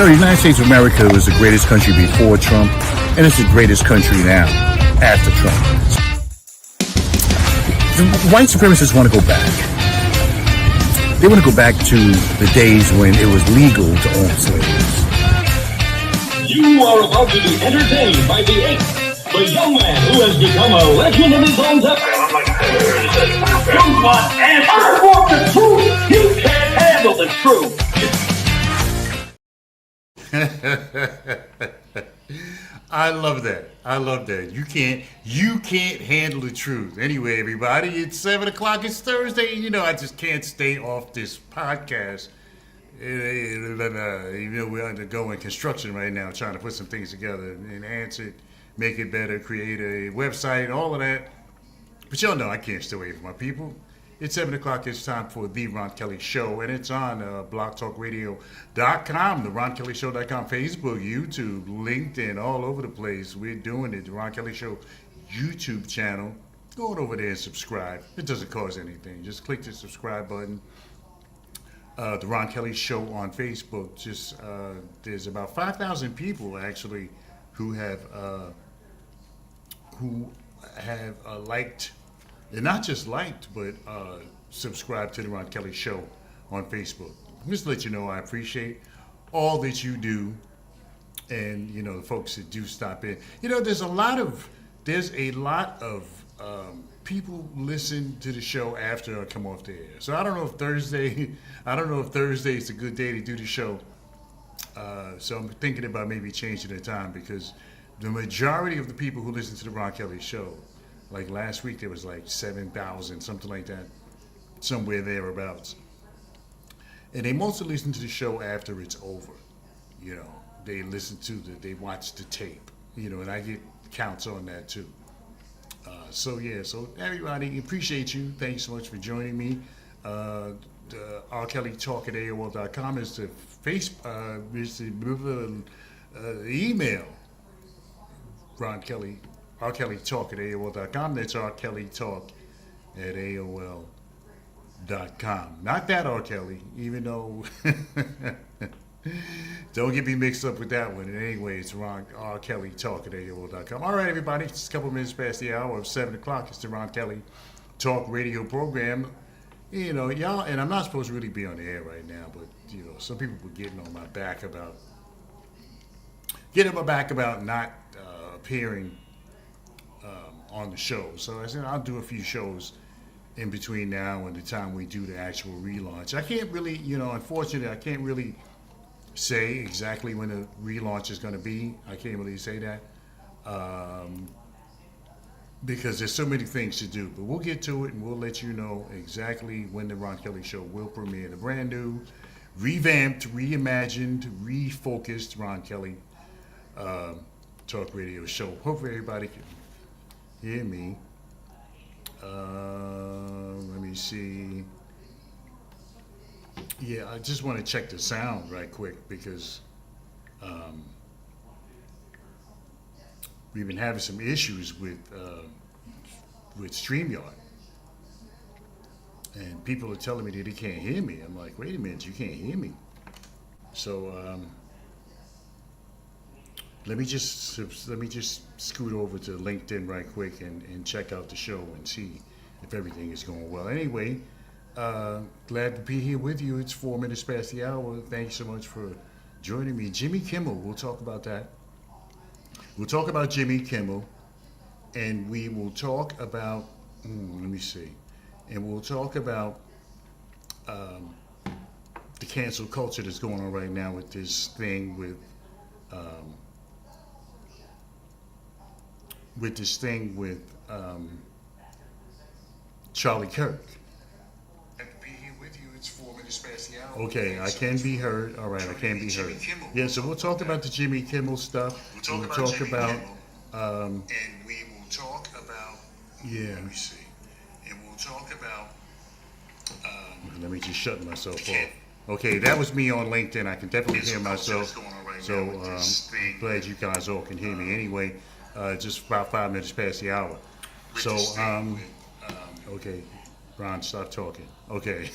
the United States of America was the greatest country before Trump, and it's the greatest country now after Trump. The white supremacists want to go back. They want to go back to the days when it was legal to own slaves. You are about to be entertained by the ape, the young man who has become a legend of his own time. You want answers? I want the truth. You can't handle the truth. I love that. I love that. You can't handle the truth. Anyway, everybody, it's 7 o'clock. It's Thursday, and I just can't stay off this podcast. We're undergoing construction right now, trying to put some things together, enhance it, make it better, create a website, all of that. But y'all know I can't stay away from my people. It's 7 o'clock. It's time for The Ron Kelly Show, and it's on blogtalkradio.com, the RonKellyShow.com, Facebook, YouTube, LinkedIn, all over the place. We're doing it. The Ron Kelly Show YouTube channel. Go on over there and subscribe. It doesn't cost anything. Just click the subscribe button. The Ron Kelly Show on Facebook. There's about 5,000 people actually who have liked. And not just liked, but subscribe to the Ron Kelly Show on Facebook. Just to let you know, I appreciate all that you do, and the folks that do stop in. There's a lot of people listen to the show after I come off the air. So I don't know if Thursday is a good day to do the show. So I'm thinking about maybe changing the time, because the majority of the people who listen to the Ron Kelly Show, like last week, there was like 7,000, something like that, somewhere thereabouts. And they mostly listen to the show after it's over. They they watch the tape, and I get counts on that too. So everybody, appreciate you. Thanks so much for joining me. RKellyTalk at AOL.com is the email. Ron Kelly. RKellyTalk at AOL.com. That's RKellyTalk at AOL.com. Not that R. Kelly, even though don't get me mixed up with that one. And anyway, it's RKellyTalk at AOL.com. All right, everybody, it's a couple minutes past the hour of 7 o'clock. It's the Ron Kelly Talk radio program. Y'all, and I'm not supposed to really be on the air right now, but some people were getting on my back about not appearing on the show. So I said I'll do a few shows in between now and the time we do the actual relaunch. I can't really, unfortunately, I can't really say exactly when the relaunch is going to be. I can't really say that because there's so many things to do. But we'll get to it, and we'll let you know exactly when the Ron Kelly Show will premiere. The brand new, revamped, reimagined, refocused Ron Kelly Talk Radio Show. Hopefully everybody can hear me. Let me see. Yeah, I just want to check the sound right quick, because we've been having some issues with StreamYard, and people are telling me that they can't hear me. I'm like, wait a minute, you can't hear me? So let me just scoot over to LinkedIn right quick and check out the show and see if everything is going well. Anyway, glad to be here with you. It's 4 minutes past the hour. Thanks so much for joining me. Jimmy Kimmel, we'll talk about that. We'll talk about Jimmy Kimmel, and we will talk about, and we'll talk about the cancel culture that's going on right now with this thing with Charlie Kirk. Okay, I can be heard. All right, I can be heard. Yeah, so we'll talk about the Jimmy Kimmel stuff. We'll talk about. And we will talk about. Yeah. Let me see. And we'll talk about. Let me just shut myself off. Okay, that was me on LinkedIn. I can definitely hear myself. So I'm glad you guys all can hear me. Anyway, just about 5 minutes past the hour. So okay, Ron, stop talking. Okay.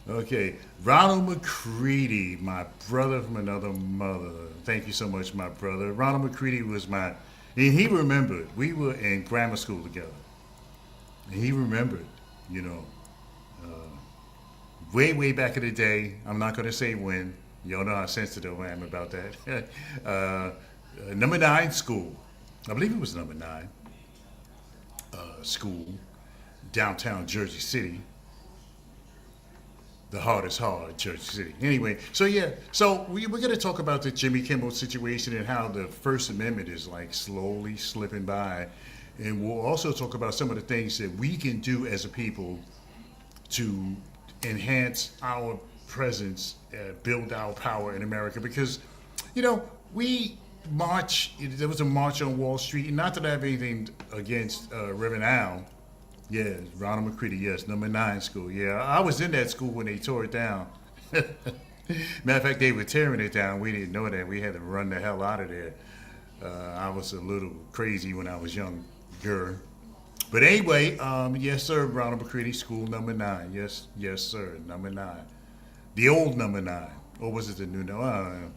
Okay, Ronald McCready, my brother from another mother. Thank you so much, my brother. Ronald McCready was my, and he remembered. We were in grammar school together. And he remembered, you know, way, way back in the day. I'm not going to say when. Y'all know how sensitive I am about that. Number 9 school. I believe it was number 9 school, downtown Jersey City. The hardest hard, Jersey City. Anyway, so yeah, so we're going to talk about the Jimmy Kimmel situation and how the First Amendment is like slowly slipping by. And we'll also talk about some of the things that we can do as a people to enhance our presence, build our power in America. Because, you know, we march, there was a march on Wall Street, and not that I have anything against Reverend Al. Yeah, Ronald McCready, yes, number 9 school. Yeah, I was in that school when they tore it down. Matter of fact, they were tearing it down. We didn't know that. We had to run the hell out of there. I was a little crazy when I was younger. But anyway, yes, sir, Ronald McCready, school number 9. Yes, yes, sir, number 9. The old number 9. Or was it the new number?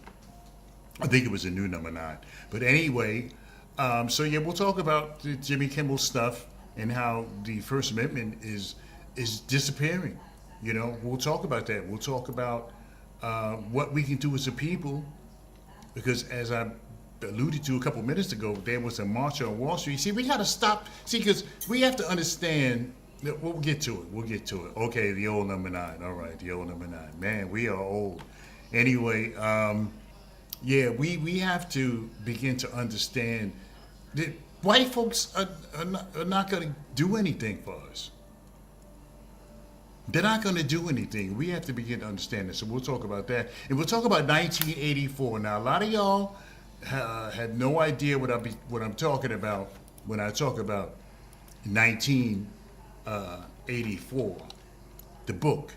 I think it was the new number 9. But anyway, so yeah, we'll talk about the Jimmy Kimmel stuff and how the First Amendment is disappearing. You know, we'll talk about that. We'll talk about what we can do as a people, because as I alluded to a couple minutes ago, there was a march on Wall Street. See, we got to stop. See, because we have to understand. We'll get to it. We'll get to it. Okay, the old number 9. All right, the old number 9. Man, we are old. Anyway, yeah, we have to begin to understand that white folks are not going to do anything for us. They're not going to do anything. We have to begin to understand this. So we'll talk about that. And we'll talk about 1984. Now, a lot of y'all had no idea what I'm talking about when I talk about 1984, the book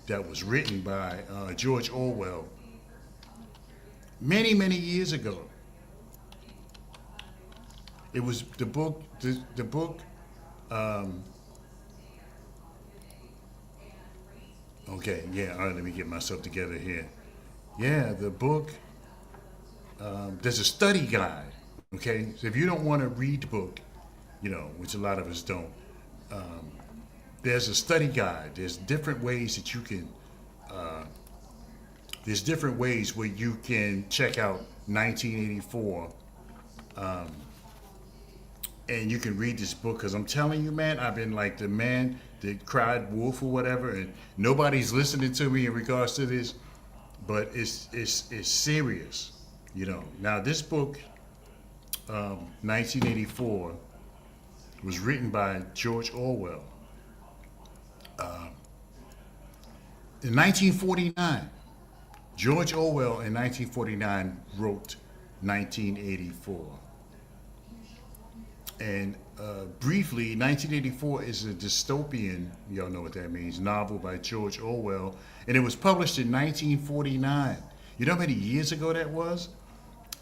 that was written by George Orwell many, many years ago. It was the book, okay, yeah, all right, let me get myself together here. Yeah, the book, there's a study guide, okay? So if you don't want to read the book, you know, which a lot of us don't, there's a study guide. There's different ways that you can, there's different ways where you can check out 1984, and you can read this book, because I'm telling you, man, I've been like the man that cried wolf or whatever, and nobody's listening to me in regards to this, but it's serious, you know. Now, this book, 1984, was written by George Orwell. In 1949, George Orwell in 1949 wrote 1984. And briefly, 1984 is a dystopian, y'all know what that means, novel by George Orwell, and it was published in 1949. You know how many years ago that was?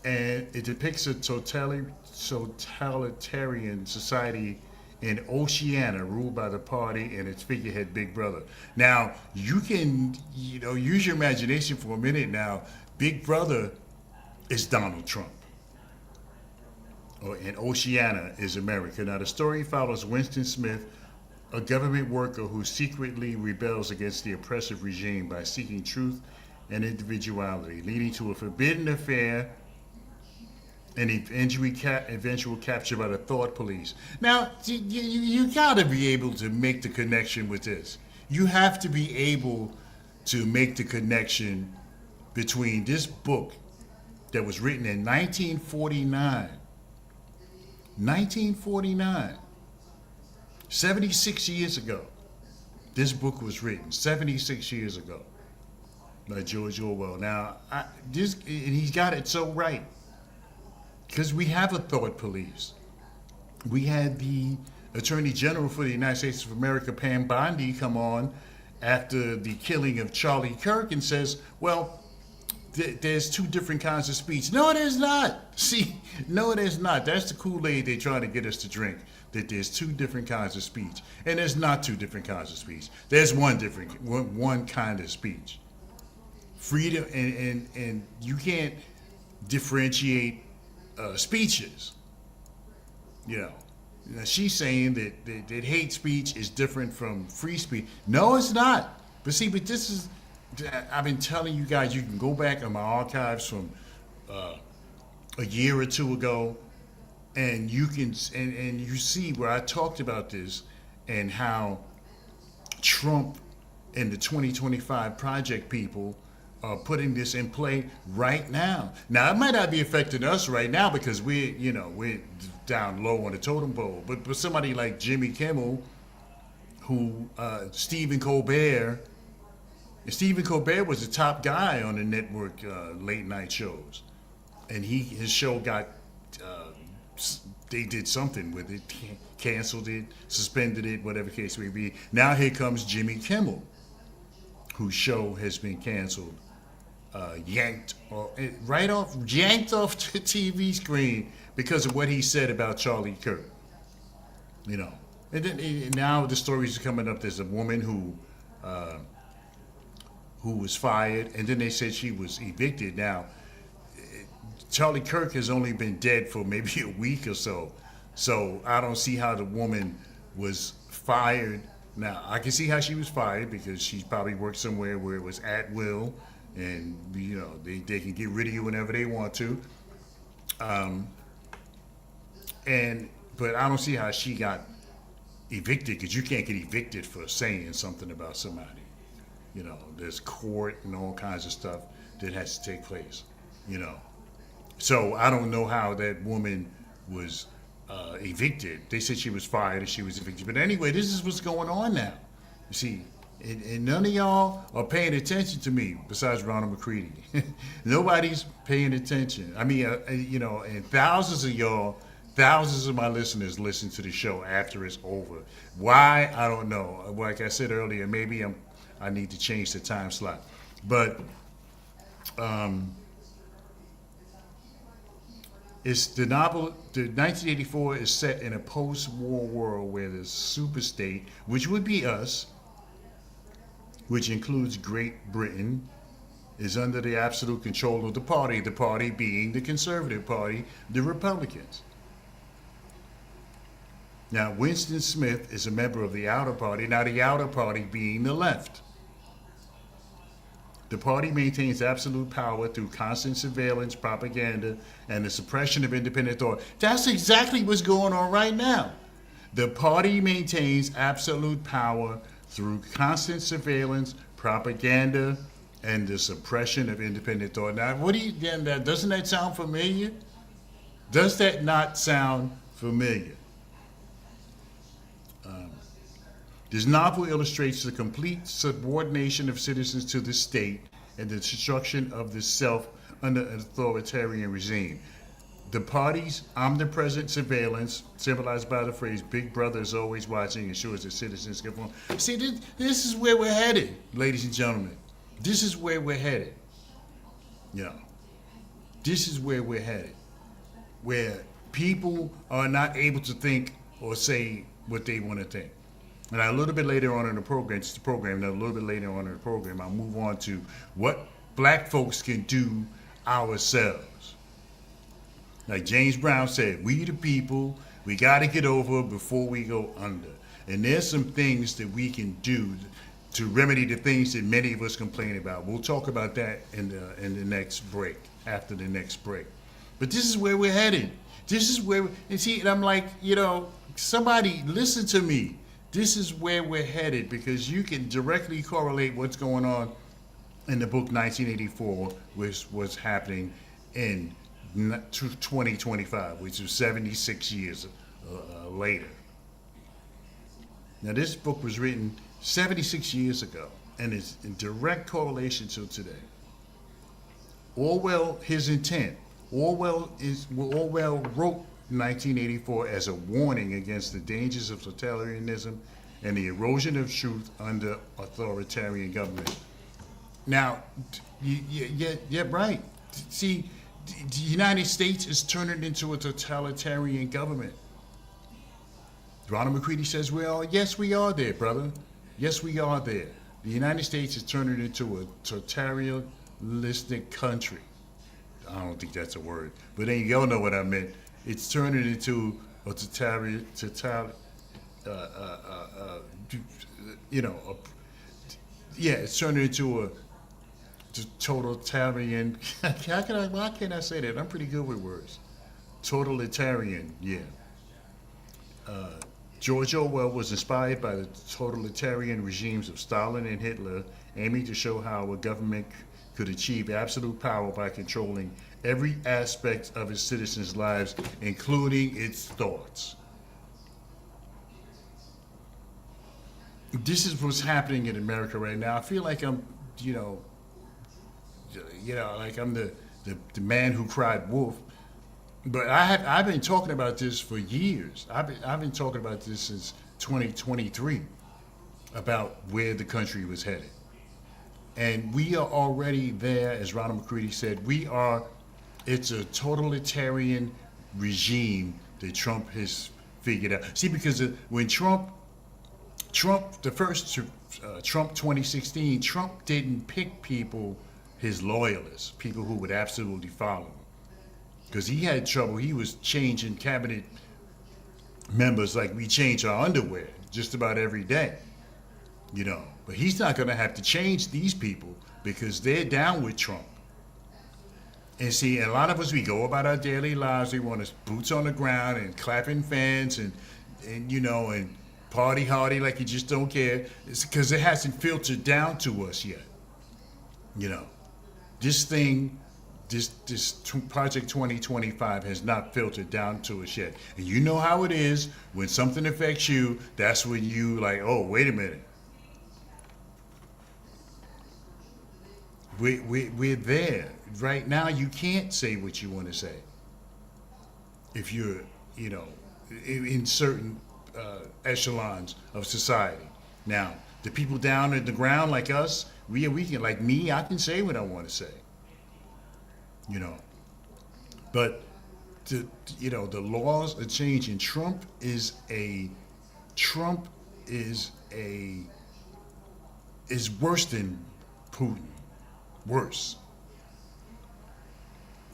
And it depicts a totalitarian society in Oceania ruled by the party and its figurehead Big Brother. Now, you can, you know, use your imagination for a minute now. Big Brother is Donald Trump. And Oceania is America. Now, the story follows Winston Smith, a government worker who secretly rebels against the oppressive regime by seeking truth and individuality, leading to a forbidden affair and eventual capture by the thought police. Now, you gotta be able to make the connection with this. You have to be able to make the connection between this book that was written in 1949, 76 years ago. This book was written 76 years ago by George Orwell. Now, and he's got it so right, because we have a thought police. We had the Attorney General for the United States of America, Pam Bondi, come on after the killing of Charlie Kirk and says, well, there's two different kinds of speech. No, there's not. See, no, there's not. That's the Kool-Aid they're trying to get us to drink. That there's two different kinds of speech, and there's not two different kinds of speech. There's one kind of speech. Freedom, and you can't differentiate speeches. You know, now she's saying that hate speech is different from free speech. No, it's not. But see, but this is. I've been telling you guys, you can go back in my archives from a year or two ago, and you can and you see where I talked about this and how Trump and the 2025 Project people are putting this in play right now. Now, it might not be affecting us right now because we're down low on the totem pole, but somebody like Jimmy Kimmel, who Stephen Colbert was the top guy on the network late night shows, and his show got they did something with it, canceled it, suspended it, whatever case may be. Now here comes Jimmy Kimmel, whose show has been canceled, yanked off the TV screen because of what he said about Charlie Kirk. You know, and then now the stories are coming up. There's a woman who was fired, and then they said she was evicted. Now, Charlie Kirk has only been dead for maybe a week or so I don't see how the woman was fired. Now, I can see how she was fired because she probably worked somewhere where it was at will, and they can get rid of you whenever they want to. But I don't see how she got evicted, because you can't get evicted for saying something about somebody. You know, there's court and all kinds of stuff that has to take place, So I don't know how that woman was evicted. They said she was fired and she was evicted. But anyway, this is what's going on now. You see, and none of y'all are paying attention to me besides Ronald McCready. Nobody's paying attention. I mean, and thousands of my listeners listen to the show after it's over. Why? I don't know. Like I said earlier, maybe I need to change the time slot. But it's the novel. The 1984 is set in a post-war world where the superstate, which would be us, which includes Great Britain, is under the absolute control of the party being the Conservative Party, the Republicans. Now, Winston Smith is a member of the outer party, now the outer party being the left. The party maintains absolute power through constant surveillance, propaganda, and the suppression of independent thought. That's exactly what's going on right now. The party maintains absolute power through constant surveillance, propaganda, and the suppression of independent thought. Now, doesn't that sound familiar? Does that not sound familiar? This novel illustrates the complete subordination of citizens to the state and the destruction of the self under an authoritarian regime. The party's omnipresent surveillance, symbolized by the phrase, Big Brother is always watching, ensures that citizens conform. See, this is where we're headed, ladies and gentlemen. This is where we're headed. This is where we're headed. Where people are not able to think or say what they want to think. And a little bit later on in the program, I'll move on to what black folks can do ourselves. Like James Brown said, we the people, we got to get over before we go under. And there's some things that we can do to remedy the things that many of us complain about. We'll talk about that in the next break, after the next break. But this is where we're headed. And I'm like, somebody listen to me. This is where we're headed, because you can directly correlate what's going on in the book 1984 with what's happening in 2025, which is 76 years later. Now, this book was written 76 years ago, and it's in direct correlation to today. Orwell, his intent. Orwell wrote 1984 as a warning against the dangers of totalitarianism and the erosion of truth under authoritarian government. Now, yeah, right. See, the United States is turning into a totalitarian government. Ronald McCready says, well, yes, we are there, brother. Yes, we are there. The United States is turning into a totalitarianistic country. I don't think that's a word, but then y'all know what I meant. It's turning into a it's turning into a totalitarian. Why can't I say that? I'm pretty good with words. Totalitarian, yeah. George Orwell was inspired by the totalitarian regimes of Stalin and Hitler, aiming to show how a government could achieve absolute power by controlling every aspect of its citizens' lives, including its thoughts. This is what's happening in America right now. I feel like I'm, like I'm the man who cried wolf. But I've been talking about this for years. I've been talking about this since 2023 about where the country was headed. And we are already there, as Ronald McCready said, it's a totalitarian regime that Trump has figured out. See, because when Trump 2016, Trump didn't pick people, his loyalists, people who would absolutely follow him. Because he had trouble. He was changing cabinet members like we change our underwear just about every day. But he's not going to have to change these people because they're down with Trump. And see, a lot of us, we go about our daily lives. We want us boots on the ground and clapping fans and party hardy like you just don't care. It's because it hasn't filtered down to us yet. This thing, this Project 2025 has not filtered down to us yet. And you know how it is. When something affects you, that's when you like, oh, wait a minute. We're there. Right now, you can't say what you want to say. If you're, in certain echelons of society. Now, the people down at the ground like us, we can, like me, I can say what I want to say. But the laws are changing. Trump is worse than Putin. Worse.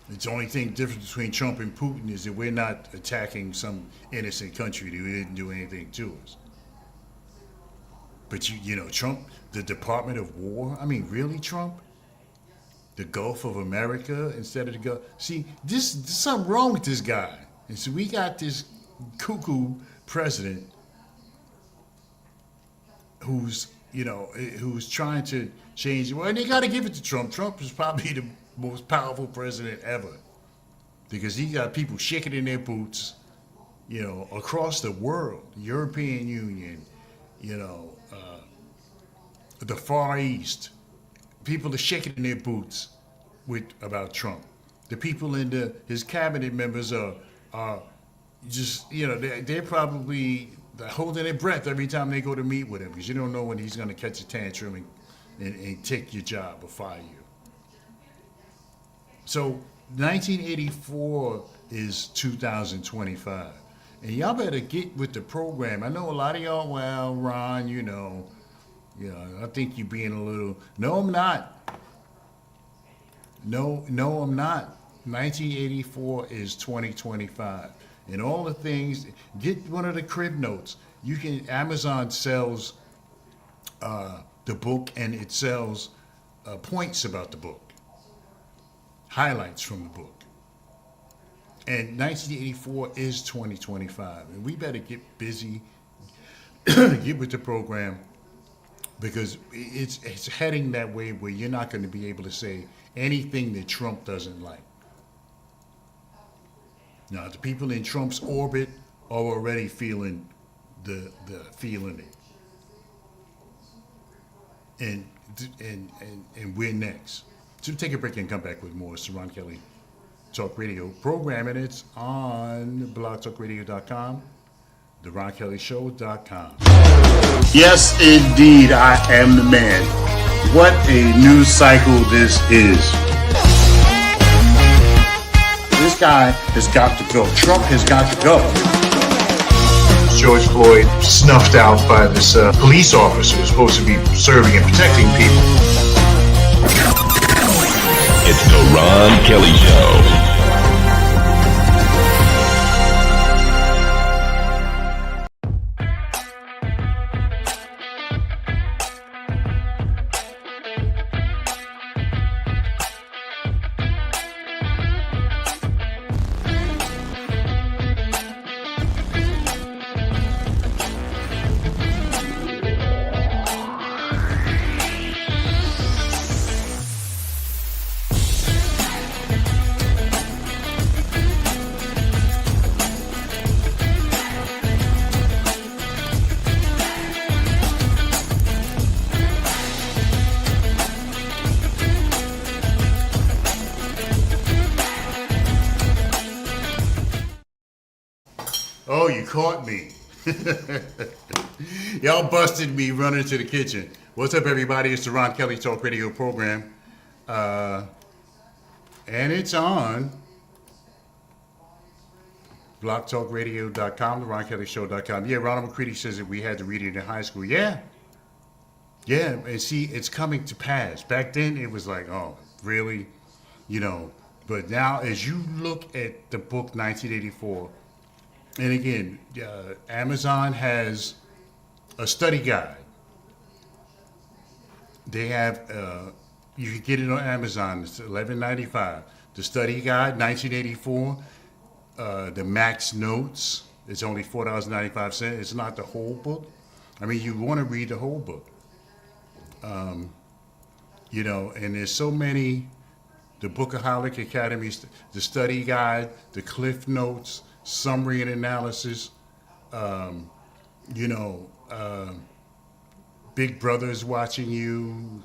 The only thing different between Trump and Putin is that we're not attacking some innocent country that didn't do anything to us. But Trump, the Department of War, I mean, really, Trump? The Gulf of America instead of the Gulf. See, there's something wrong with this guy. And so we got this cuckoo president who's trying to change. Well, and they got to give it to Trump. Trump is probably the most powerful president ever because he got people shaking in their boots, across the world, the European Union, the Far East. People are shaking in their boots about Trump. The people in his cabinet members are just, they're probably holding their breath every time they go to meet with him because you don't know when he's going to catch a tantrum and take your job or fire you. So 1984 is 2025. And y'all better get with the program. I know a lot of y'all, well, Ron, I think you're being a little, no, I'm not. No, I'm not. 1984 is 2025. And all the things, get one of the crib notes. Amazon sells the book and it sells points about the book. Highlights from the book. And 1984 is 2025. And we better get busy, get with the program, because it's heading that way where you're not going to be able to say anything that Trump doesn't like. Now, the people in Trump's orbit are already feeling feeling it. And we're next. So take a break and come back with more. It's the Ron Kelly Talk Radio program, and it's on blogtalkradio.com, theronkellyshow.com. Yes, indeed, I am the man. What a news cycle this is. This guy has got to go. Trump has got to go. George Floyd snuffed out by this police officer who's supposed to be serving and protecting people. It's the Ron Kelly Show. Oh, you caught me. Y'all busted me running to the kitchen. What's up, everybody? It's the Ron Kelly Talk Radio program. And it's on blogtalkradio.com, the RonKellyShow.com. Yeah, Ronald McCready says that we had to read it in high school. Yeah. Yeah, and see, it's coming to pass. Back then, it was like, oh, really? You know, but now as you look at the book 1984, and again, Amazon has a study guide. They have, you can get it on Amazon. It's $11.95. The study guide, 1984. The Max Notes. It's only $4.95. It's not the whole book. I mean, you want to read the whole book. You know, and there's so many. The Bookaholic Academy, the study guide, the Cliff Notes, summary and analysis, you know, Big Brother's watching you,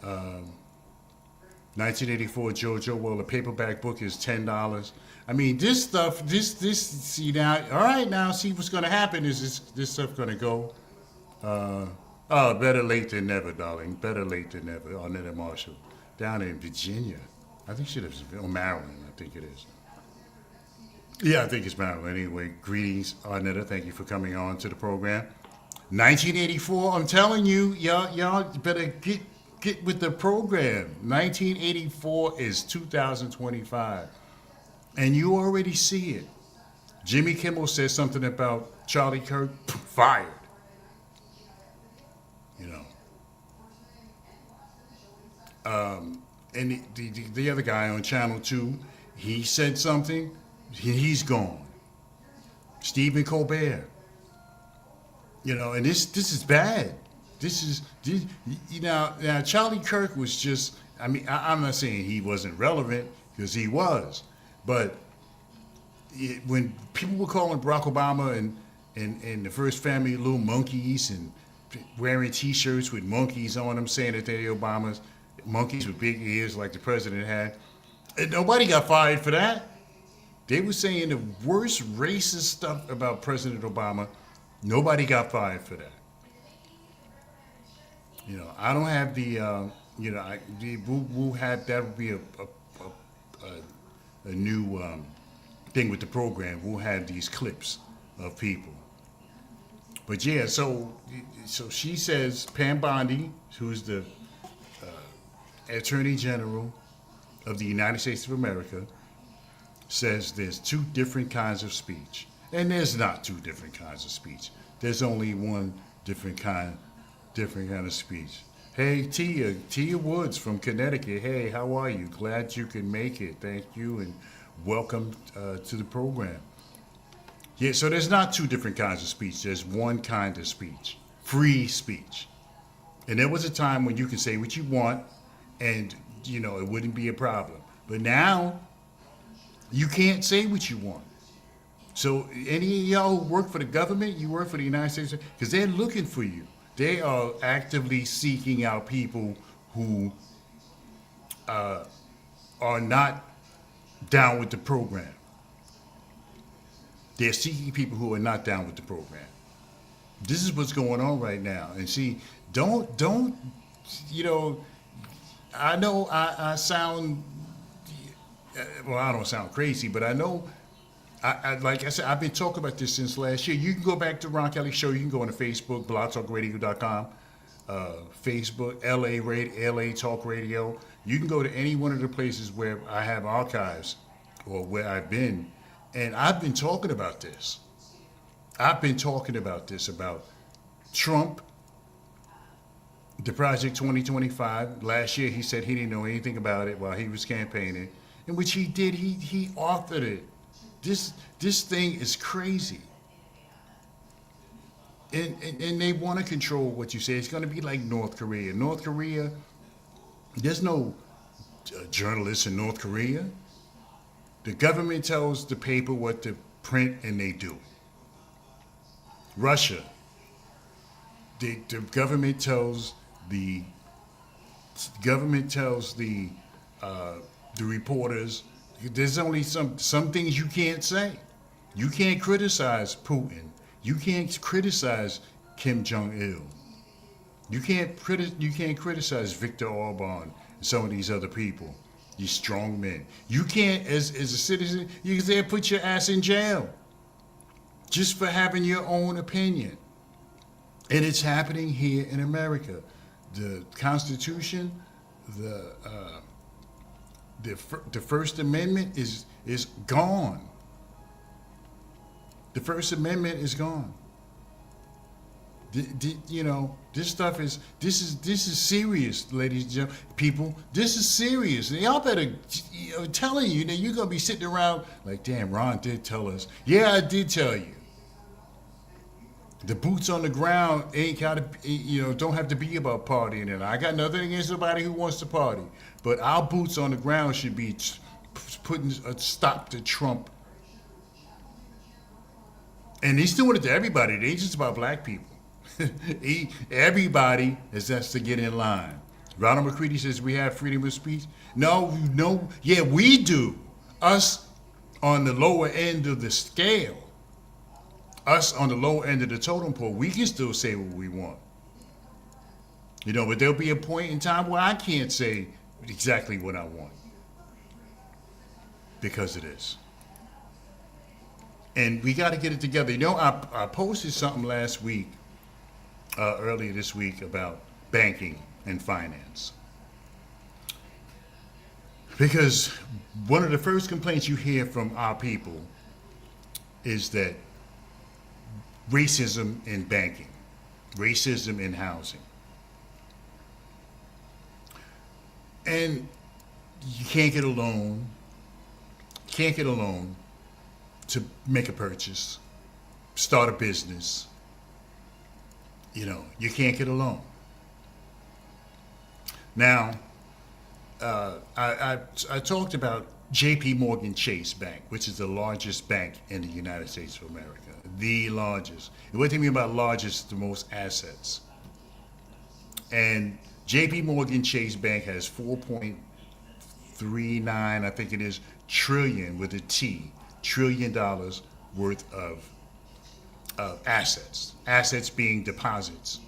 1984 JoJo. Well, the paperback book is $10. I mean, this stuff, this, see now, all right, now see what's going to happen is this stuff going to go, oh, better late than never, darling, better late than never, Arnetta Marshall, down in Virginia. I think she lives in Maryland, I think it is. Yeah, I think it's Maryland. Anyway, greetings, Arnetta. Thank you for coming on to the program. 1984, I'm telling you, y'all better get with the program. 1984 is 2025. And you already see it. Jimmy Kimmel says something about Charlie Kirk, fired. You know. And the other guy on Channel 2, he said something. He's gone. Stephen Colbert. You know, and this is bad. This now Charlie Kirk was just, I mean, I'm not saying he wasn't relevant, because he was. But when people were calling Barack Obama and the First Family little monkeys and wearing T-shirts with monkeys on them, saying that they're Obama's, monkeys with big ears like the president had, and nobody got fired for that. They were saying the worst racist stuff about President Obama. Nobody got fired for that. You know, I don't have the, you know, we'll have, that will be a new thing with the program. We'll have these clips of people. But yeah, so she says, Pam Bondi, who's the Attorney General of the United States of America, says there's two different kinds of speech. And there's not two different kinds of speech. There's only one different kind of speech. Hey, Tia Woods from Connecticut. Hey, how are you? Glad you can make it. Thank you and welcome to the program. Yeah, so there's not two different kinds of speech. There's one kind of speech, free speech. And there was a time when you could say what you want and, you know, it wouldn't be a problem. But now, you can't say what you want. So any of y'all who work for the government, you work for the United States, because they're looking for you. They are actively seeking out people who are not down with the program. They're seeking people who are not down with the program. This is what's going on right now. And see, don't you know, I know I sound, well, I don't sound crazy, but I know, like I said, I've been talking about this since last year. You can go back to Ron Kelly Show. You can go on to Facebook, blogtalkradio.com, Facebook, LA Talk Radio. You can go to any one of the places where I have archives or where I've been. And I've been talking about this. I've been talking about this, about Trump, the Project 2025. Last year he said he didn't know anything about it while he was campaigning, in which he did. He authored it. This thing is crazy. And they want to control what you say. It's going to be like North Korea. North Korea, there's no journalists in North Korea. The government tells the paper what to print, and they do. Russia, the government tells the reporters. There's only some things you can't say. You can't criticize Putin. You can't criticize Kim Jong-il. You can't criticize Viktor Orban and some of these other people, these strong men. You can't, as a citizen, you can say put your ass in jail just for having your own opinion. And it's happening here in America. The Constitution, the First Amendment is gone. The First Amendment is gone. You know, this is serious, ladies and gentlemen. People, this is serious. And y'all better, telling you that you're gonna be sitting around like, damn, Ron did tell us. Yeah, I did tell you. The boots on the ground ain't gotta, don't have to be about partying. And I got nothing against nobody who wants to party, but our boots on the ground should be putting a stop to Trump. And he's doing it to everybody. It ain't just about black people. Everybody has to get in line. Ronald McCready says we have freedom of speech. No, yeah, we do. Us on the lower end of the scale. Us on the lower end of the totem pole, we can still say what we want. But there'll be a point in time where I can't say exactly what I want because of this. And we got to get it together. I posted something last week, earlier this week, about banking and finance. Because one of the first complaints you hear from our people is that racism in banking, racism in housing. And you can't get a loan to make a purchase, start a business. You can't get a loan. Now, I talked about J.P. Morgan Chase Bank, which is the largest bank in the United States of America. The largest. And what do you mean by largest? The most assets. And J.P. Morgan Chase Bank has 4.39, I think it is, trillion with a T, $1 trillion worth of assets. Assets being deposits.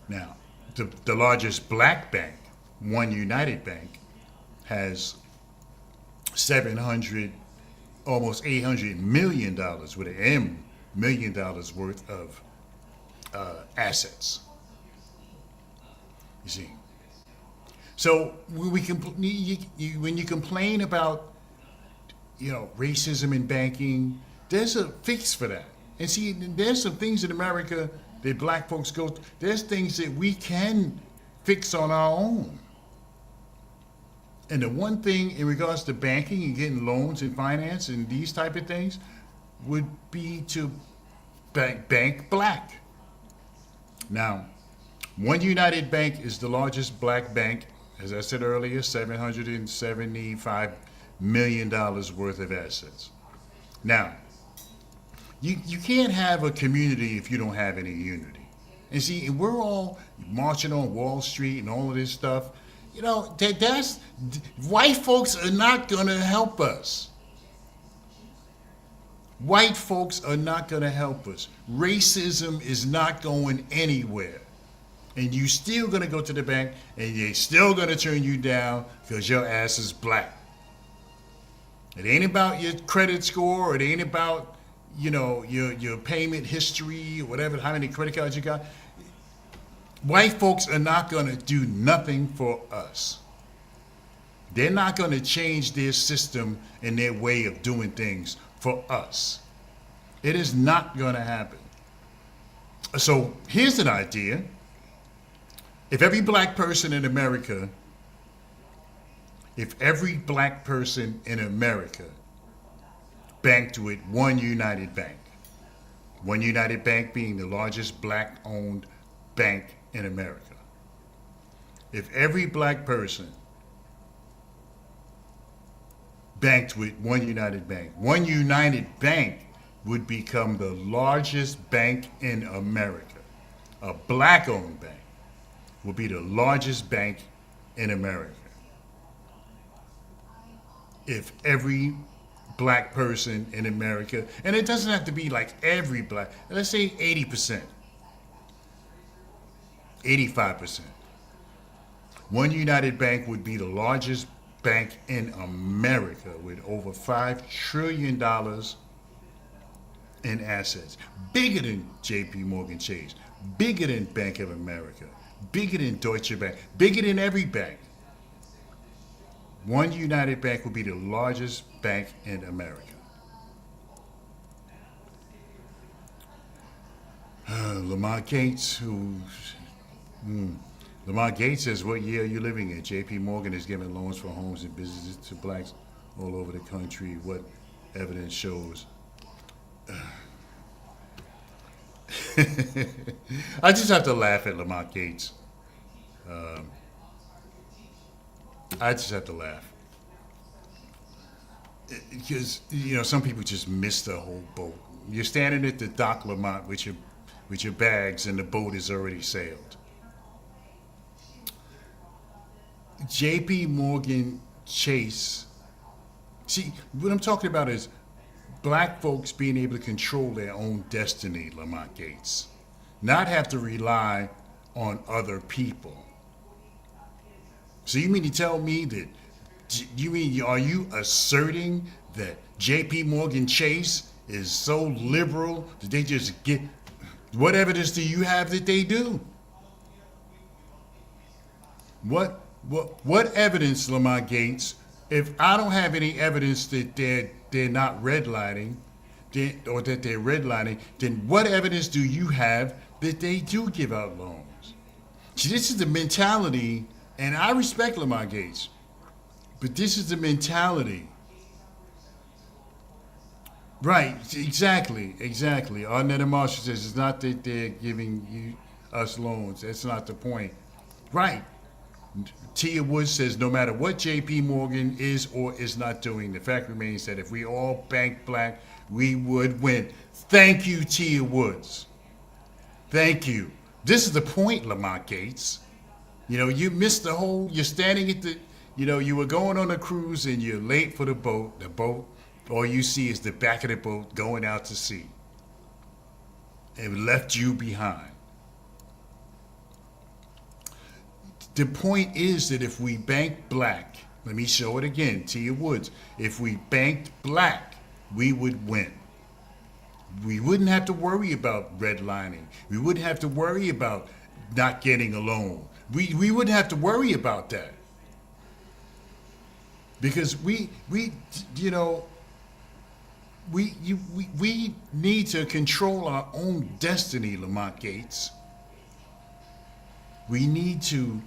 Now, the largest black bank, One United Bank, has almost $800 million with an M, $1 million worth of assets. You see. So when you complain about racism in banking, there's a fix for that. And see, there's some things in America that black folks go through. There's things that we can fix on our own. And the one thing in regards to banking and getting loans and finance and these type of things would be to bank black. Now, One United Bank is the largest black bank, as I said earlier, $775 million worth of assets. Now, you can't have a community if you don't have any unity. And see, we're all marching on Wall Street and all of this stuff. That's white folks are not going to help us. White folks are not going to help us. Racism is not going anywhere. And you still gonna go to the bank and they still gonna turn you down because your ass is black. It ain't about your credit score, it ain't about, your payment history or whatever, how many credit cards you got. White folks are not gonna do nothing for us. They're not gonna change their system and their way of doing things for us. It is not gonna happen. So here's an idea. If every black person in America banked with one United Bank being the largest black-owned bank in America, if every black person banked with one United Bank would become the largest bank in America. A black-owned bank will be the largest bank in America. If every black person in America, and it doesn't have to be like every black, let's say 80%, 85%. One United Bank would be the largest bank in America with over $5 trillion in assets. Bigger than JP Morgan Chase, bigger than Bank of America, bigger than Deutsche Bank, bigger than every bank. One United Bank will be the largest bank in America. Lamont Gates, Lamont Gates says, what year are you living in? JP Morgan is giving loans for homes and businesses to blacks all over the country. What evidence shows? I just have to laugh at Lamont Gates. I just have to laugh. Because, some people just miss the whole boat. You're standing at the dock, Lamont, with your bags, and the boat is already sailed. JP Morgan Chase. See, what I'm talking about is black folks being able to control their own destiny, Lamont Gates. Not have to rely on other people. So you mean to tell me that, are you asserting that JP Morgan Chase is so liberal that they just get, what evidence do you have that they do? What evidence, Lamont Gates, if I don't have any evidence that they're not redlining, or that they're redlining, then what evidence do you have that they do give out loans? See, this is the mentality, and I respect Lamont Gates, but this is the mentality. Right, exactly. Arnetta Marshall says it's not that they're giving us loans. That's not the point. Right. Tia Woods says no matter what JP Morgan is or is not doing, the fact remains that if we all bank black, we would win. Thank you, Tia Woods. Thank you. This is the point, Lamont Gates. You missed the whole, you're standing at the, you were going on a cruise and you're late for the boat. The boat, all you see is the back of the boat going out to sea. It left you behind. The point is that if we bank black, let me show it again, Tia Woods, if we banked black, we would win. We wouldn't have to worry about redlining. We wouldn't have to worry about not getting a loan. We wouldn't have to worry about that. Because we need to control our own destiny, Lamont Gates. We need to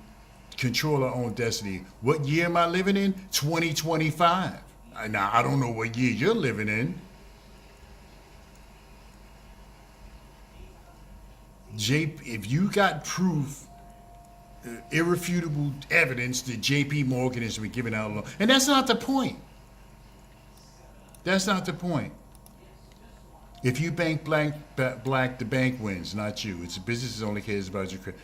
control our own destiny. What year am I living in? 2025. Now, I don't know what year you're living in. If you got proof, irrefutable evidence that JP Morgan has been giving out a loan, and that's not the point. That's not the point. If you bank black, the bank wins, not you. It's a business that only cares about your credit.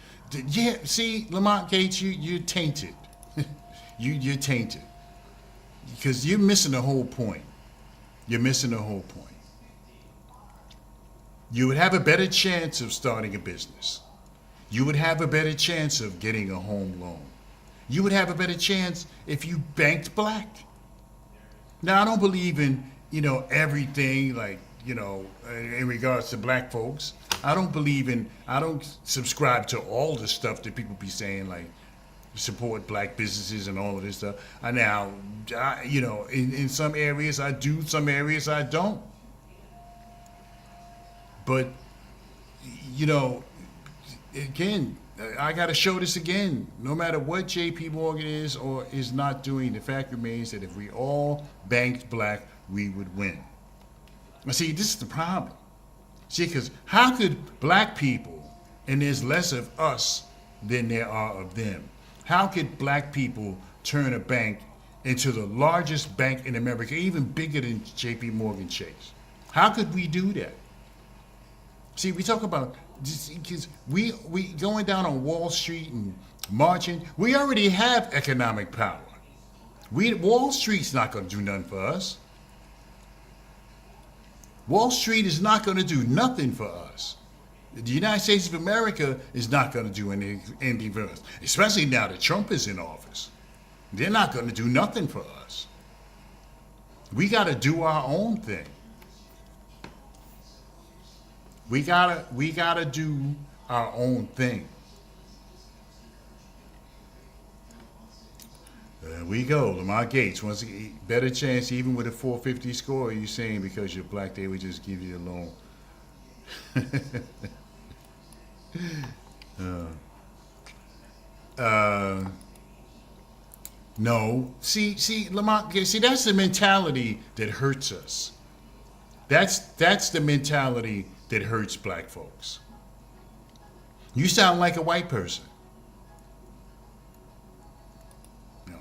Yeah, see, Lamont Gates, you're tainted. You're tainted. Because you're missing the whole point. You're missing the whole point. You would have a better chance of starting a business. you would have a better chance of getting a home loan. You would have a better chance if you banked black. Now, I don't believe in, everything like, in regards to black folks. I don't subscribe to all the stuff that people be saying, like, support black businesses and all of this stuff. Now, in some areas I do, some areas I don't. But, again, I got to show this again. No matter what J.P. Morgan is or is not doing, the fact remains that if we all banked black, we would win. Now, see, this is the problem. See, because how could black people, and there's less of us than there are of them, how could black people turn a bank into the largest bank in America, even bigger than J.P. Morgan Chase? How could we do that? See, we talk about, because we going down on Wall Street and marching, we already have economic power. Wall Street's not going to do nothing for us. Wall Street is not going to do nothing for us. The United States of America is not going to do anything for us, especially now that Trump is in office. They're not going to do nothing for us. We got to do our own thing. We gotta do our own thing. There we go. Lamar Gates, once again, better chance even with a 450 score. Are you saying because you're black they would just give you a loan? No. See, Lamar. See, that's the mentality that hurts us. That's the mentality that hurts black folks. You sound like a white person. No.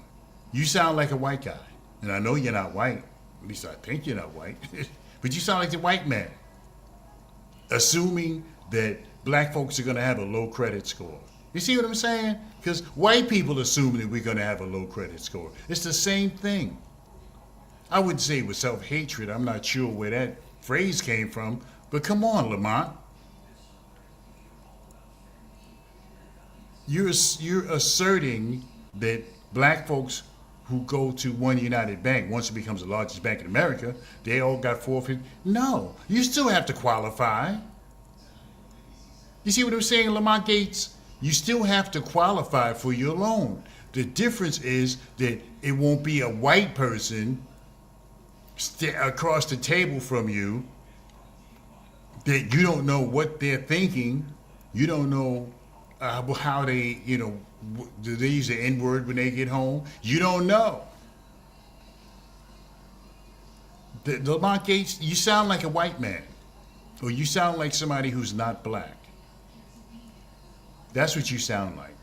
You sound like a white guy. And I know you're not white. At least I think you're not white. But you sound like the white man. Assuming that black folks are going to have a low credit score. You see what I'm saying? Because white people assume that we're going to have a low credit score. It's the same thing. I wouldn't say it was self-hatred. I'm not sure where that phrase came from. But come on, Lamont. You're asserting that black folks who go to One United Bank, once it becomes the largest bank in America, they all got 450. No, you still have to qualify. You see what I'm saying, Lamont Gates? You still have to qualify for your loan. The difference is that it won't be a white person across the table from you that you don't know what they're thinking. You don't know how they, do they use the N-word when they get home? You don't know. Lamont Gates, you sound like a white man. Or you sound like somebody who's not black. That's what you sound like.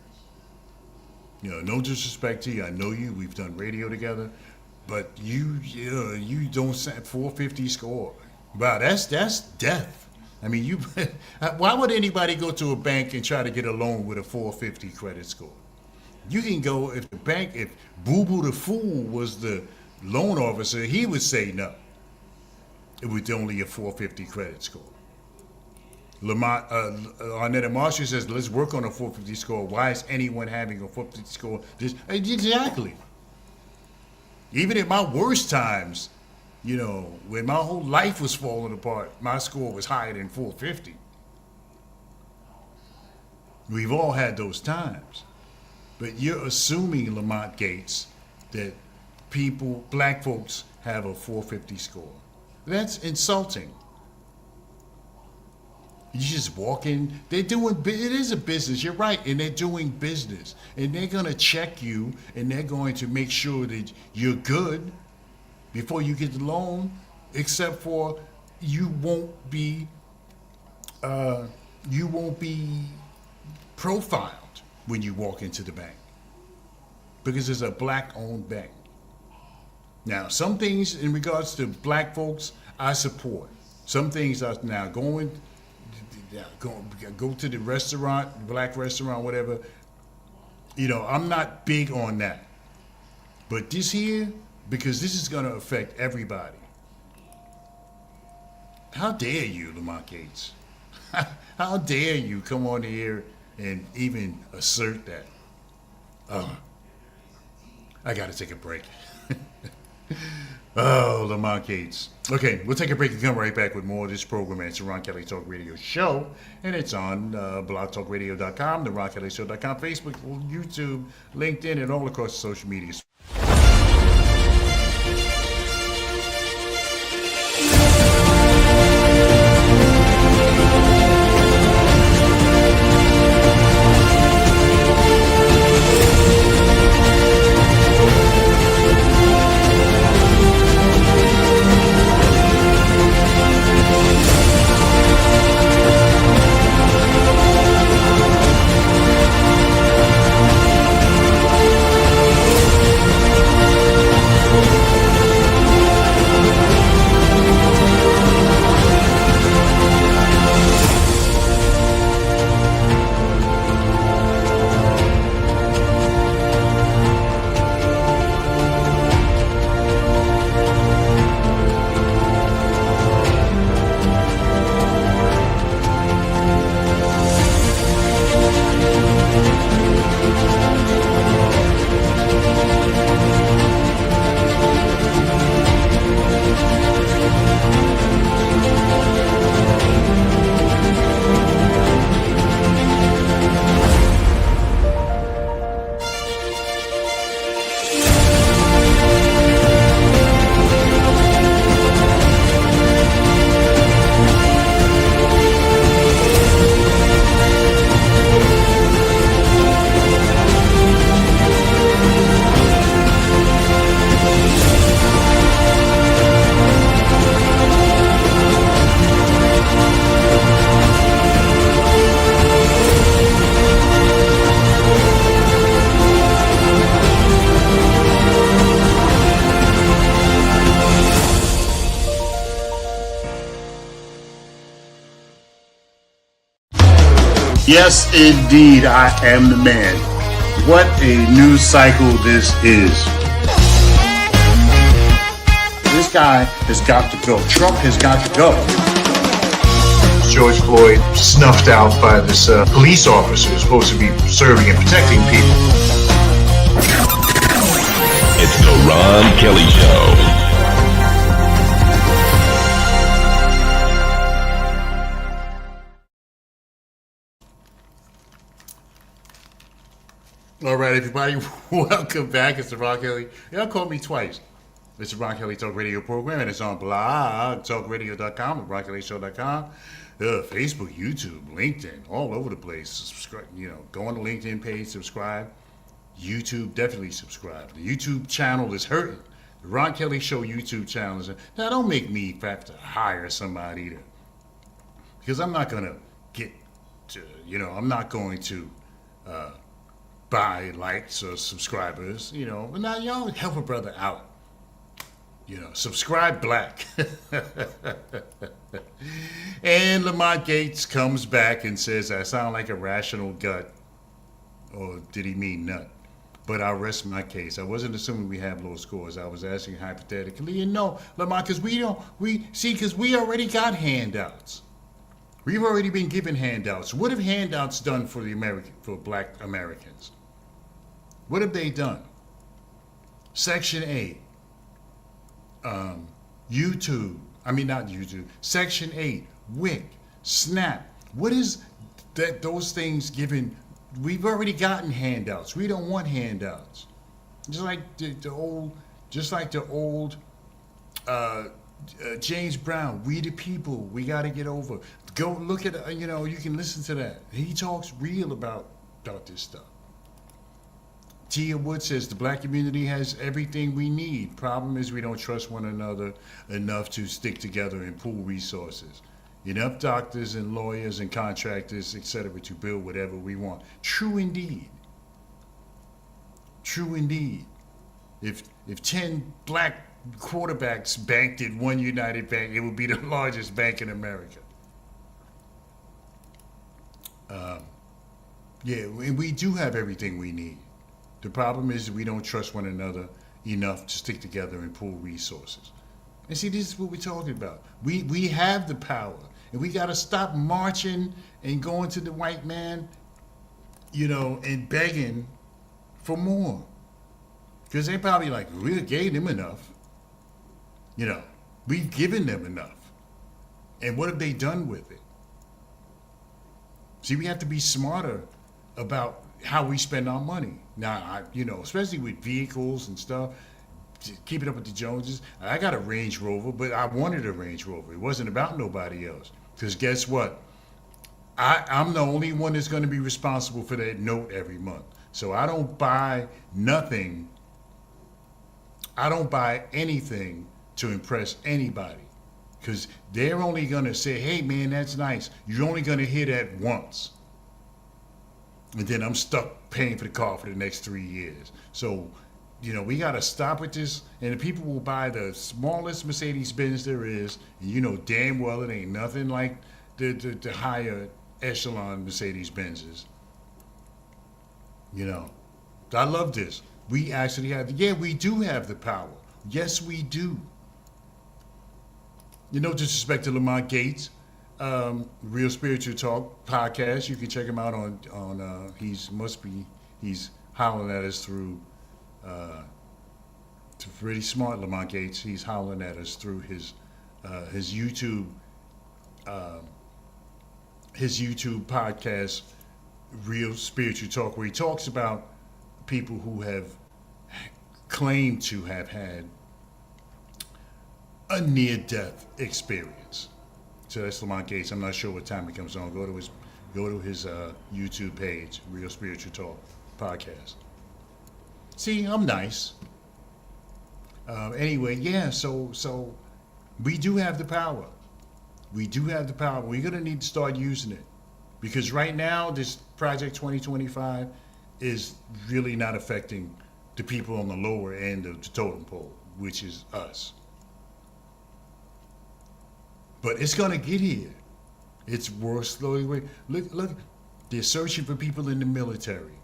No disrespect to you. I know you. We've done radio together. But you don't sound 450 score. Wow, that's death. I mean, why would anybody go to a bank and try to get a loan with a 450 credit score? You can go, if Boo Boo the Fool was the loan officer, he would say no. It was only a 450 credit score. Arnetta Marshall says, let's work on a 450 score. Why is anyone having a 450 score? Exactly. Even at my worst times, when my whole life was falling apart, my score was higher than 450. We've all had those times. But you're assuming, Lamont Gates, that black folks have a 450 score. That's insulting. You just walk in, it is a business, you're right, and they're doing business. And they're going to check you, and they're going to make sure that you're good before you get the loan, except for you won't be profiled when you walk into the bank, because it's a black-owned bank. Now, some things in regards to black folks, I support. Some things are now go to the restaurant, black restaurant, whatever. I'm not big on that. But this here, because this is going to affect everybody. How dare you, Lamont Gates? How dare you come on here and even assert that. I got to take a break. Oh, Lamont Gates. Okay, we'll take a break and come right back with more of this program. It's the Ron Kelly Talk Radio Show, and it's on blogtalkradio.com, the RonKellyShow.com, Facebook, YouTube, LinkedIn, and all across the social media. Yes, indeed, I am the man. What a news cycle this is. This guy has got to go. Trump has got to go. George Floyd snuffed out by this police officer who's supposed to be serving and protecting people. It's the Ron Kelly Show. All right, everybody, welcome back. It's the Ron Kelly. Y'all called me twice. It's the Ron Kelly Talk Radio program, and it's on blogtalkradio.com, the RonKellyShow.com, Facebook, YouTube, LinkedIn, all over the place. Subscribe, go on the LinkedIn page, subscribe. YouTube, definitely subscribe. The YouTube channel is hurting. The Ron Kelly Show YouTube channel is. Now, don't make me have to hire somebody to, because I'm not going to get to, I'm not going to buy likes or subscribers, but now y'all help a brother out. Subscribe black. And Lamont Gates comes back and says, I sound like a rational gut. Or did he mean nut? But I'll rest my case. I wasn't assuming we have low scores. I was asking hypothetically. And no, Lamont, because we already got handouts. We've already been given handouts. What have handouts done for for black Americans? What have they done? Section 8. YouTube. I mean, not YouTube. Section 8. WIC. SNAP. What is that? Those things given? We've already gotten handouts. We don't want handouts. Just like the old James Brown. We the people. We got to get over. Go look at, you can listen to that. He talks real about this stuff. Tia Wood says the black community has everything we need. Problem is we don't trust one another enough to stick together and pool resources. Enough doctors and lawyers and contractors, etc., to build whatever we want. True indeed. True indeed. If 10 black quarterbacks banked at one United Bank, it would be the largest bank in America. We do have everything we need. The problem is we don't trust one another enough to stick together and pool resources. And see, this is what we're talking about. We have the power, and we got to stop marching and going to the white man and begging for more. Because they probably like, we gave them enough. We've given them enough. And what have they done with it? See, we have to be smarter about how we spend our money. Now, especially with vehicles and stuff, keeping up with the Joneses. I got a Range Rover, but I wanted a Range Rover. It wasn't about nobody else. Because guess what? I'm the only one that's going to be responsible for that note every month. So I don't buy nothing. I don't buy anything to impress anybody. Because they're only going to say, hey, man, that's nice. You're only going to hear that once. And then I'm stuck paying for the car for the next 3 years. So, we got to stop with this. And the people will buy the smallest Mercedes-Benz there is. And damn well it ain't nothing like the higher echelon Mercedes-Benzes. I love this. We actually have, we do have the power. Yes, we do. No disrespect to Lamont Gates, Real Spiritual Talk podcast. You can check him out on he's hollering at us through, pretty smart Lamont Gates. He's hollering at us through his YouTube podcast, Real Spiritual Talk, where he talks about people who have claimed to have had a near-death experience. So that's Lamont Gates. I'm not sure what time he comes on. Go to his YouTube page, Real Spiritual Talk podcast. See, I'm nice. Anyway, so we do have the power. We do have the power. We're going to need to start using it. Because right now, this Project 2025 is really not affecting the people on the lower end of the totem pole, which is us. But it's going to get here. It's worse slowly. Look, they're searching for people in the military.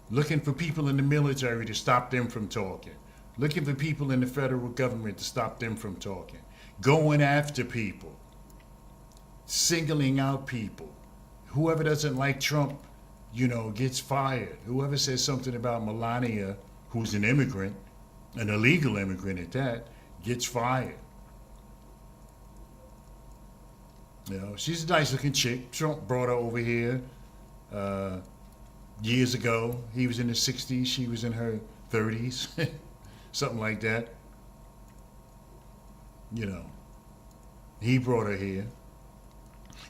Looking for people in the military to stop them from talking. Looking for people in the federal government to stop them from talking. Going after people. Singling out people. Whoever doesn't like Trump, gets fired. Whoever says something about Melania, who's an immigrant, an illegal immigrant at that, gets fired. She's a nice looking chick. Trump brought her over here years ago. He was in his 60s. She was in her 30s. Something like that. He brought her here.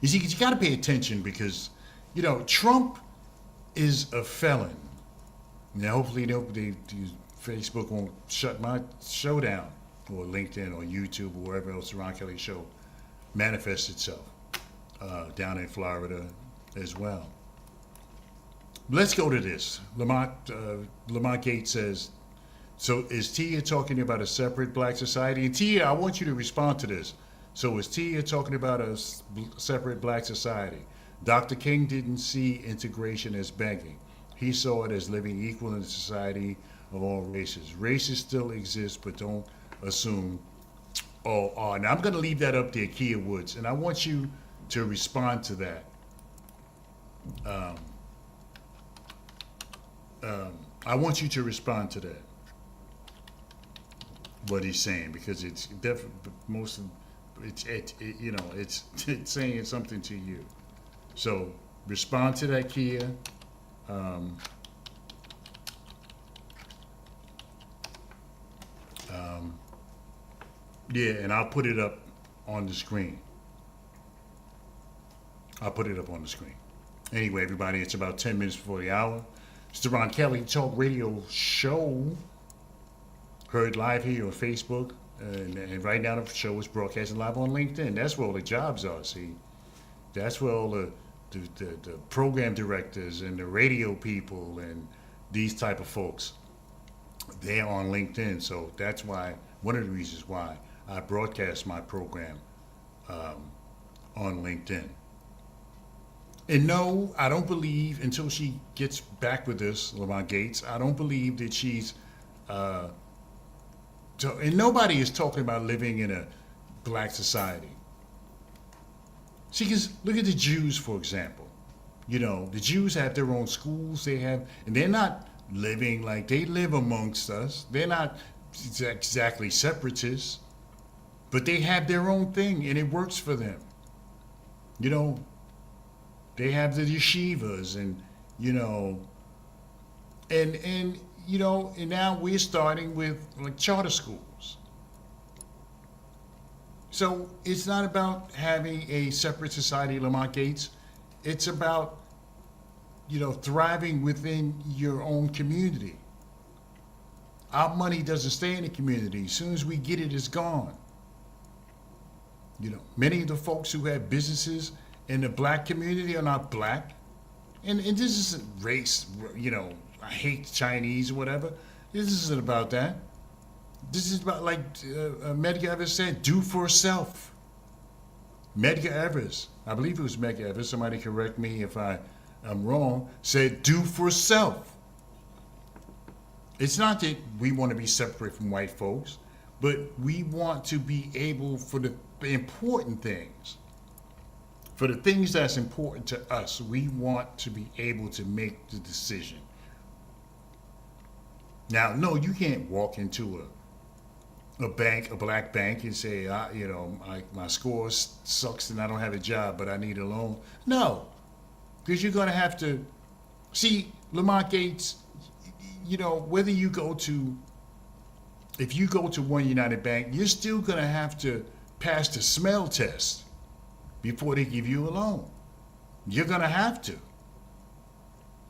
You see, you got to pay attention because, Trump is a felon. Now, hopefully, Facebook won't shut my show down, or LinkedIn, or YouTube, or wherever else the Ron Kelly Show manifests itself, down in Florida as well. Let's go to this. Lamont Gates says, so is Tia talking about a separate black society? And Tia, I want you to respond to this. So is Tia talking about a separate black society? Dr. King didn't see integration as begging. He saw it as living equal in a society of all races. Races still exist, but don't assume all are. Now, I'm going to leave that up there, Kia Woods, and I want you to respond to that. I want you to respond to that, what he's saying, because it's definitely it's saying something to you. So respond to that, Kia. And I'll put it up on the screen. Anyway, everybody, it's about 10 minutes before the hour. It's the Ron Kelly Talk Radio Show. Heard live here on Facebook. And right now the show is broadcasting live on LinkedIn. That's where all the jobs are, see. That's where all the program directors and the radio people and these type of folks, they're on LinkedIn. So that's why, one of the reasons why I broadcast my program on LinkedIn. And no, I don't believe, until she gets back with us, Lamont Gates, I don't believe that she's... and nobody is talking about living in a black society. See, because look at the Jews, for example. You know, the Jews have their own schools. And they're not living like they live amongst us. They're not exactly separatists, but they have their own thing, and it works for them. You know, they have the yeshivas, and you know, and you know, and now we're starting with like charter schools. So it's not about having a separate society, Lamont Gates. It's about, you know, thriving within your own community. Our money doesn't stay in the community. As soon as we get it, it's gone. You know, many of the folks who have businesses in the black community are not black. And this isn't race, you know, I hate Chinese or whatever. This isn't about that. This is about, like Medgar Evers said, do for self. Medgar Evers, I believe it was Medgar Evers, somebody correct me if I'm wrong, said do for self. It's not that we want to be separate from white folks, but we want to be able, for the important things, for the things that's important to us, we want to be able to make the decision. Now, no, you can't walk into a bank, a black bank, and say, you know, my score sucks and I don't have a job, but I need a loan. No, because you're going to have to see Lamont Gates. You know, whether you go to, if you go to One United Bank, you're still going to have to pass the smell test before they give you a loan. You're going to have to.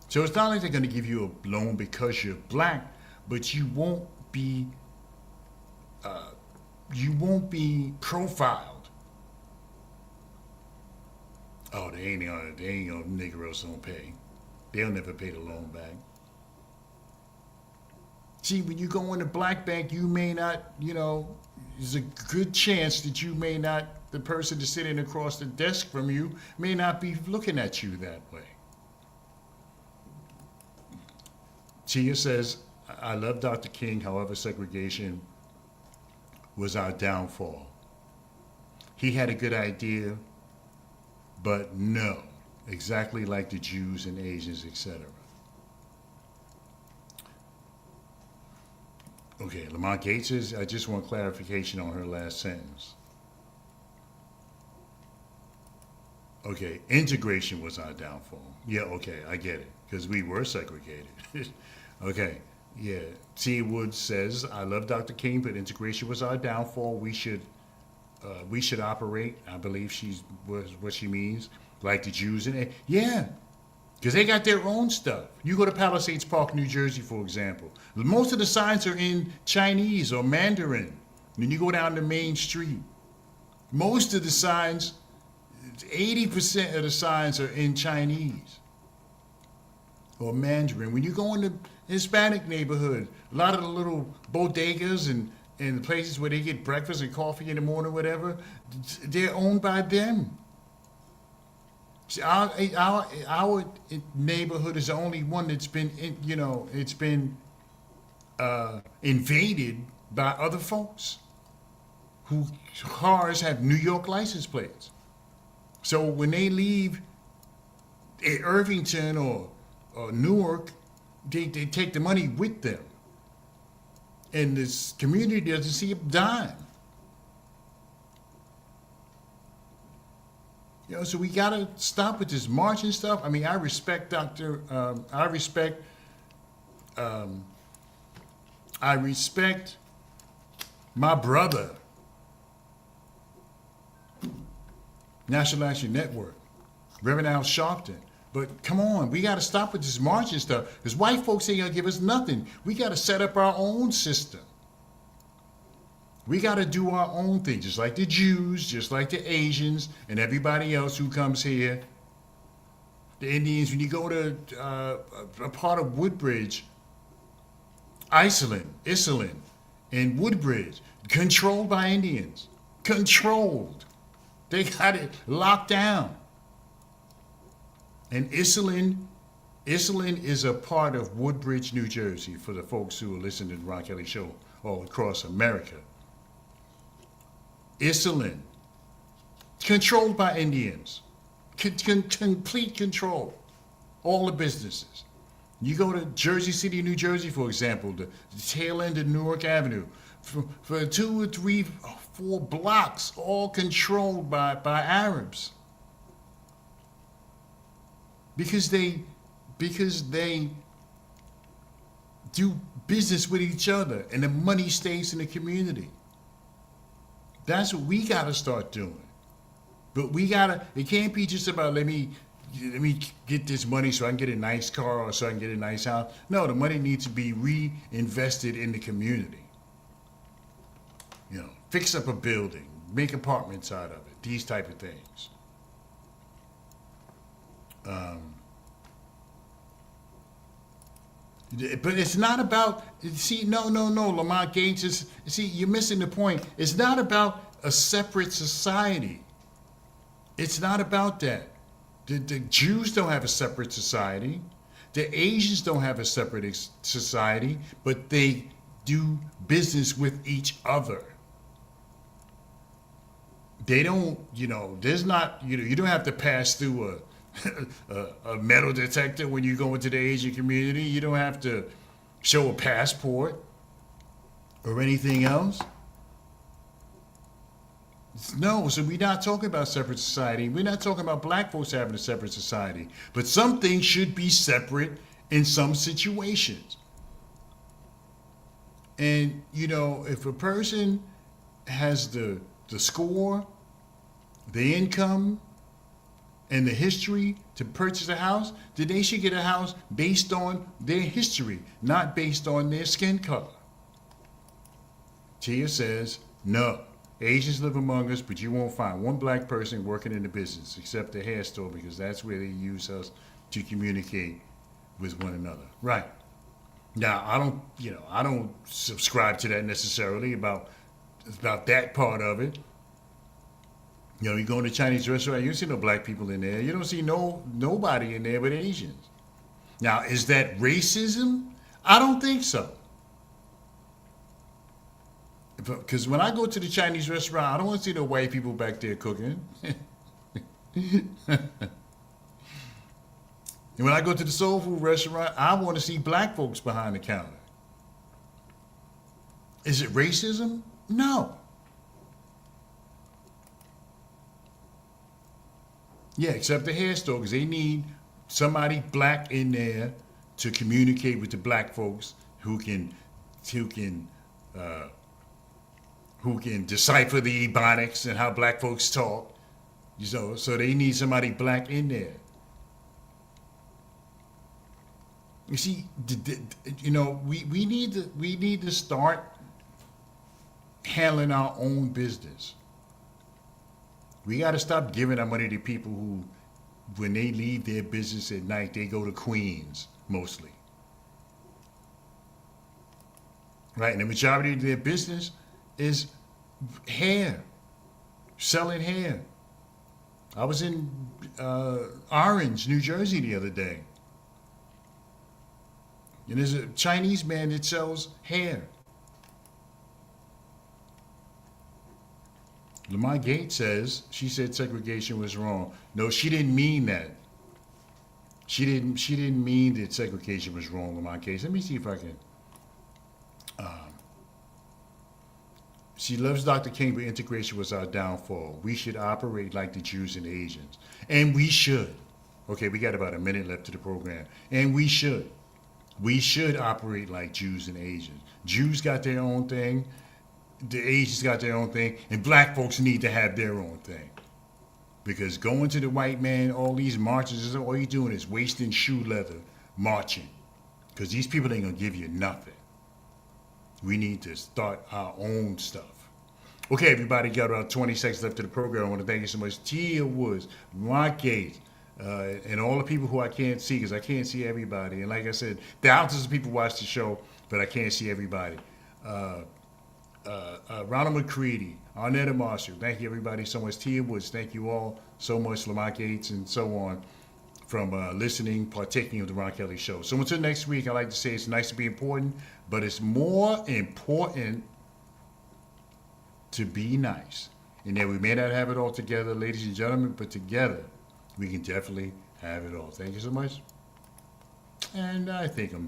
So it's not like they're going to give you a loan because you're black, but you won't be profiled. Oh, they ain't gonna Negroes don't pay. They'll never pay the loan back. See, when you go in a black bank, you may not, you know, there's a good chance that you may not, the person that's sitting across the desk from you may not be looking at you that way. Tia says, I love Dr. King, however, segregation was our downfall. He had a good idea, but no, exactly like the Jews and Asians, etc. Okay, Lamont Gates is, I just want clarification on her last sentence. Okay, integration was our downfall. Yeah, okay, I get it, because we were segregated. Okay, yeah. T. Woods says, I love Dr. King, but integration was our downfall. We should operate, I believe was what she means, like the Jews and yeah, because they got their own stuff. You go to Palisades Park, New Jersey, for example. Most of the signs are in Chinese or Mandarin. When you go down the main street, most of the signs, 80% of the signs are in Chinese or Mandarin. When you go in the Hispanic neighborhood, a lot of the little bodegas and the places where they get breakfast and coffee in the morning, whatever, they're owned by them. See, our neighborhood is the only one that's been, it's been invaded by other folks whose cars have New York license plates. So when they leave Irvington or Newark, they take the money with them. And this community doesn't see a dime. You know, so we gotta stop with this marching stuff. I mean, I respect my brother, National Action Network, Reverend Al Sharpton. But come on, we got to stop with this marching stuff, because white folks ain't going to give us nothing. We got to set up our own system. We got to do our own thing, just like the Jews, just like the Asians, and everybody else who comes here. The Indians, when you go to a part of Woodbridge, Iselin, and Woodbridge, controlled by Indians. Controlled. They got it locked down. And Iselin is a part of Woodbridge, New Jersey, for the folks who are listening to the Ron Kelly Show all across America. Iselin, controlled by Indians, complete control. All the businesses. You go to Jersey City, New Jersey, for example, the tail end of Newark Avenue, for 2 or 3 or 4 blocks, all controlled by Arabs. Because they do business with each other, and the money stays in the community. That's what we gotta start doing. But it can't be just about let me get this money so I can get a nice car or so I can get a nice house. No, the money needs to be reinvested in the community. You know, fix up a building, make apartments out of it, these type of things. But it's not about, no, Lamont Gates you're missing the point. It's not about a separate society. It's not about that. The Jews don't have a separate society. The Asians don't have a separate society, but they do business with each other. They don't, there's not, you don't have to pass through a metal detector when you go into the Asian community. You don't have to show a passport or anything else. No, so we're not talking about separate society. We're not talking about black folks having a separate society. But some things should be separate in some situations. And, if a person has the score, the income, and the history to purchase a house, then they should get a house based on their history, not based on their skin color. Tia says, no. Asians live among us, but you won't find one black person working in the business except the hair store, because that's where they use us to communicate with one another. Right. Now, I don't subscribe to that necessarily about that part of it. You go in a Chinese restaurant, you don't see no black people in there. You don't see nobody in there but Asians. Now, is that racism? I don't think so. Because when I go to the Chinese restaurant, I don't want to see the white people back there cooking. And when I go to the soul food restaurant, I want to see black folks behind the counter. Is it racism? No. Yeah, except the hair store, because they need somebody black in there to communicate with the black folks who can decipher the Ebonics and how black folks talk. So they need somebody black in there. You see, we need to start handling our own business. We got to stop giving our money to people who, when they leave their business at night, they go to Queens mostly. Right, and the majority of their business is hair, selling hair. I was in Orange, New Jersey the other day. And there's a Chinese man that sells hair. Lamont Gates says, she said segregation was wrong. No, she didn't mean that. She didn't mean that segregation was wrong, Lamont Gates. Let me see if I can. She loves Dr. King, but integration was our downfall. We should operate like the Jews and the Asians. And we should. Okay, we got about a minute left to the program. And we should. We should operate like Jews and Asians. Jews got their own thing. The Asians got their own thing. And black folks need to have their own thing. Because going to the white man, all these marches, all you're doing is wasting shoe leather marching. Because these people ain't going to give you nothing. We need to start our own stuff. Okay, everybody, got about 20 seconds left to the program. I want to thank you so much. Tia Woods, Mark Gates, and all the people who I can't see, because I can't see everybody. And like I said, thousands of people watch the show, but I can't see everybody. Ronald McCready, Arnetta Marshall, thank you everybody so much. Tia Woods, thank you all so much. Lamont Gates and so on, from listening, partaking of the Ron Kelly Show. So until next week, I like to say it's nice to be important, but it's more important to be nice. And that we may not have it all together, ladies and gentlemen, but together we can definitely have it all. Thank you so much. And I think I'm